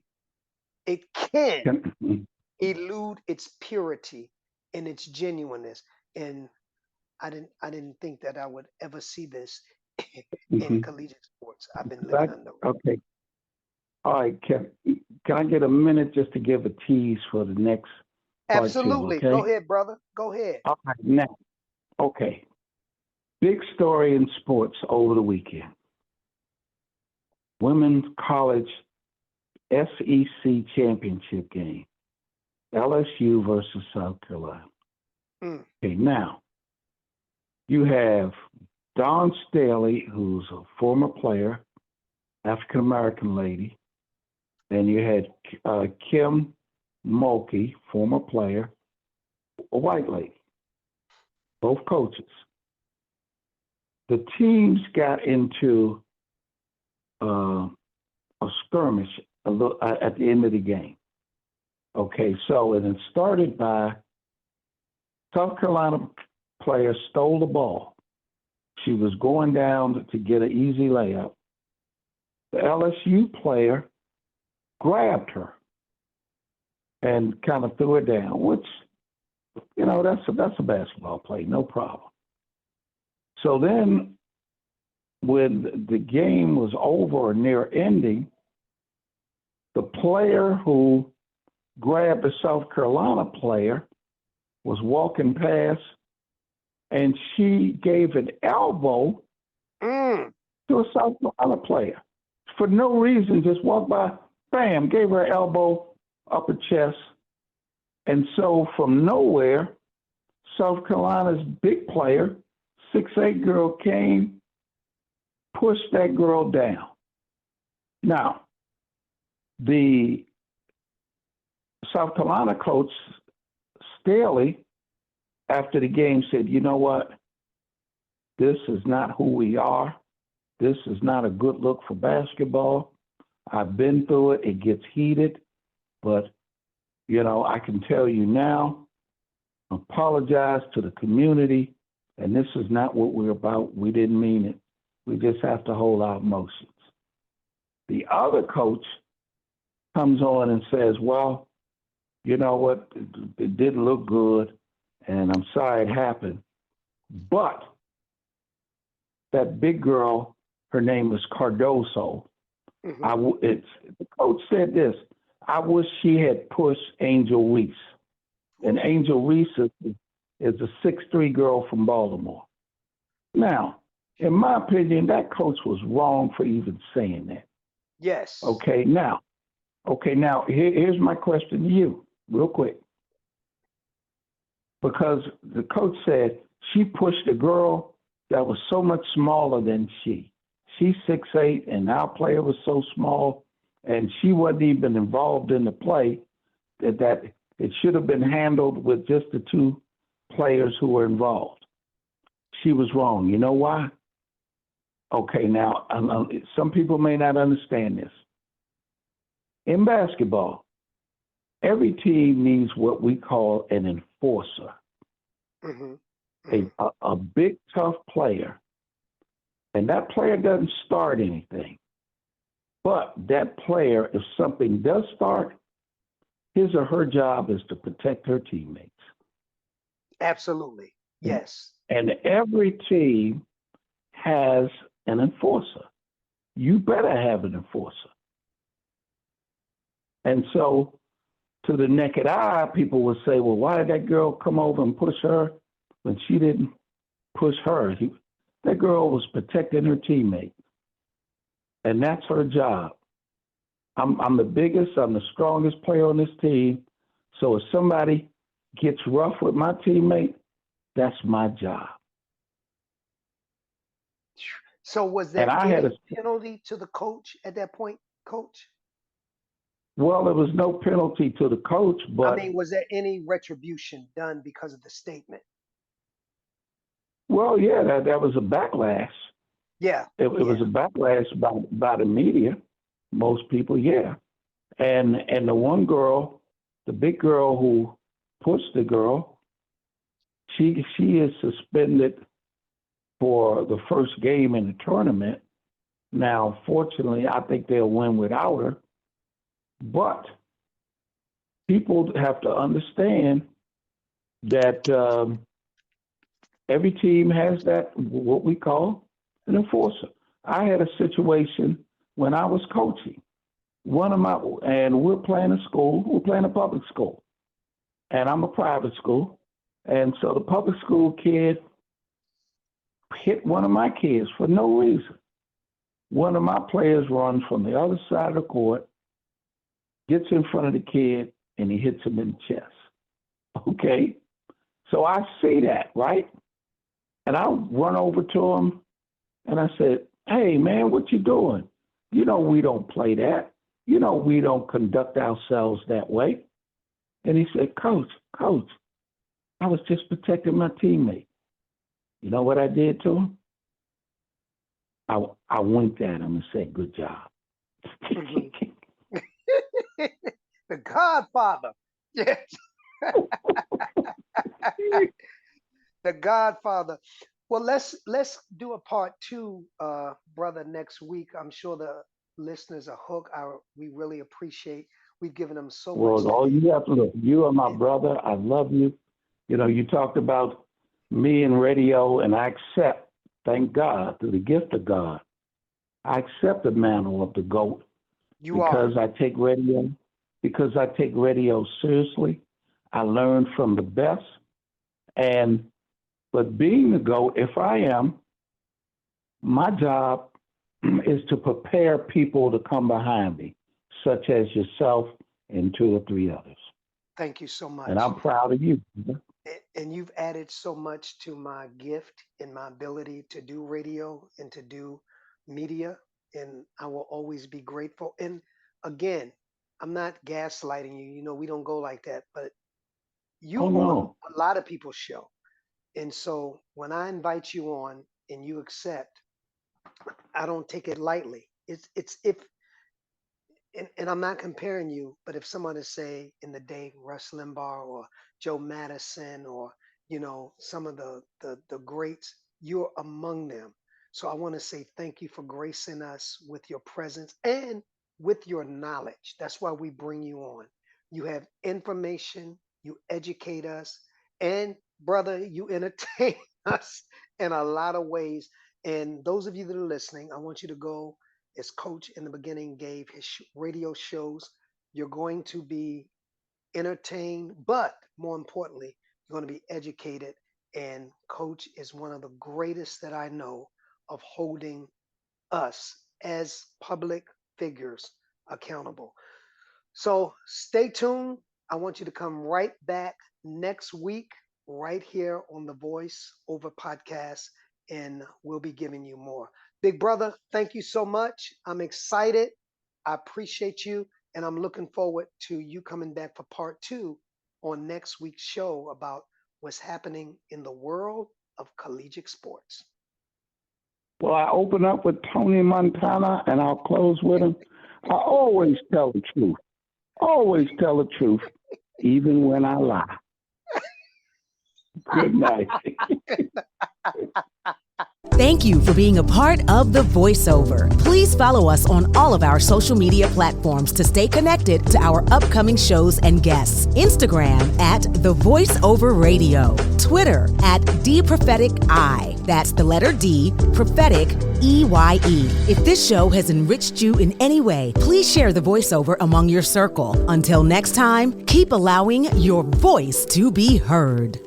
it can elude its purity and its genuineness. And I didn't think that I would ever see this in collegiate sports. I've been living under. Okay. All right. Can I get a minute just to give a tease for the next part 2? Absolutely. Okay? Go ahead, brother. Go ahead. All right. Now, okay. big story in sports over the weekend. Women's college SEC championship game. LSU versus South Carolina. Okay, now, you have Dawn Staley, who's a former player, African-American lady. Then you had Kim Mulkey, former player, a white lady, both coaches. The teams got into a skirmish at the end of the game. Okay, so it started by South Carolina player stole the ball. She was going down to get an easy layup. The LSU player grabbed her and kind of threw it down, which, you know, that's a basketball play, no problem. So then when the game was over or near ending, the player who grabbed the South Carolina player was walking past, and she gave an elbow to a South Carolina player. For no reason, just walked by, bam, gave her an elbow up her chest. And so from nowhere, South Carolina's big player, 6'8" girl, came, pushed that girl down. Now, the South Carolina coach, Staley, after the game said, you know what? This is not who we are. This is not a good look for basketball. I've been through it. It gets heated. But, you know, I can tell you now, apologize to the community, and this is not what we're about. We didn't mean it. We just have to hold our emotions. The other coach comes on and says, well, you know what? It didn't look good, and I'm sorry it happened. But that big girl, her name is Cardoso. The coach said this, I wish she had pushed Angel Reese. And Angel Reese is a 6'3" girl from Baltimore. Now, in my opinion, that coach was wrong for even saying that. Yes. Okay, now, here's my question to you, real quick. Because the coach said she pushed a girl that was so much smaller than she. She's 6'8", and our player was so small, and she wasn't even involved in the play, that it should have been handled with just the two players who were involved. She was wrong. You know why? Okay, now, some people may not understand this. In basketball, every team needs what we call an enforcer, a big, tough player. And that player doesn't start anything. But that player, if something does start, his or her job is to protect her teammates. Absolutely. Yes. And every team has an enforcer. You better have an enforcer. And so to the naked eye, people would say, well, why did that girl come over and push her when she didn't push her? That girl was protecting her teammate. And that's her job. I'm the biggest, I'm the strongest player on this team. So if somebody gets rough with my teammate, that's my job. So was there any penalty to the coach at that point, Coach? Well, there was no penalty to the coach, but... I mean, was there any retribution done because of the statement? Well, yeah, that was a backlash. Yeah. It was a backlash by the media, most people, yeah. And the one girl, the big girl who pushed the girl, she is suspended for the first game in the tournament. Now, fortunately, I think they'll win without her. But people have to understand that every team has that, what we call an enforcer. I had a situation when I was coaching. And we're playing a public school. And I'm a private school. And so the public school kid hit one of my kids for no reason. One of my players runs from the other side of the court, gets in front of the kid, and he hits him in the chest. Okay? So I see that, right? And I run over to him, and I said, hey, man, what you doing? You know we don't play that. You know we don't conduct ourselves that way. And he said, Coach, I was just protecting my teammate. You know what I did to him? I winked at him and said, good job. The Godfather. Yes. The Godfather. Well, let's do a part 2, brother, next week. I'm sure the listeners are hooked. We really appreciate. We've given them so much. Well, all you have to look. You are my brother. I love you. You know, you talked about me and radio, and I accept, thank God, through the gift of God, I accept the mantle of the GOAT. Because I take radio seriously. I learn from the best. But being the GOAT, if I am, my job is to prepare people to come behind me, such as yourself and 2 or 3 others. Thank you so much. And I'm proud of you. And you've added so much to my gift and my ability to do radio and to do media. And I will always be grateful. And again, I'm not gaslighting you. You know, we don't go like that. But you on a lot of people's show. And so when I invite you on and you accept, I don't take it lightly. It's if, and I'm not comparing you, but if someone is, say, in the day, Rush Limbaugh or Joe Madison or, you know, some of the greats, you're among them. So I want to say thank you for gracing us with your presence and with your knowledge. That's why we bring you on. You have information, you educate us, and brother, you entertain us in a lot of ways. And those of you that are listening, I want you to go, as Coach in the beginning gave his radio shows, you're going to be entertained, but more importantly, you're going to be educated. And Coach is one of the greatest that I know of holding us as public figures accountable. So stay tuned. I want you to come right back next week, right here on the Voice Over podcast, and we'll be giving you more. Big brother, thank you so much. I'm excited. I appreciate you, and I'm looking forward to you coming back for part 2 on next week's show about what's happening in the world of collegiate sports. Well, I open up with Tony Montana, and I'll close with him. I always tell the truth. Always tell the truth, even when I lie. Good night. Thank you for being a part of The Voiceover. Please follow us on all of our social media platforms to stay connected to our upcoming shows and guests. Instagram at The Voiceover Radio. Twitter at DPropheticI. That's the letter D, prophetic, EYE. If this show has enriched you in any way, please share The Voiceover among your circle. Until next time, keep allowing your voice to be heard.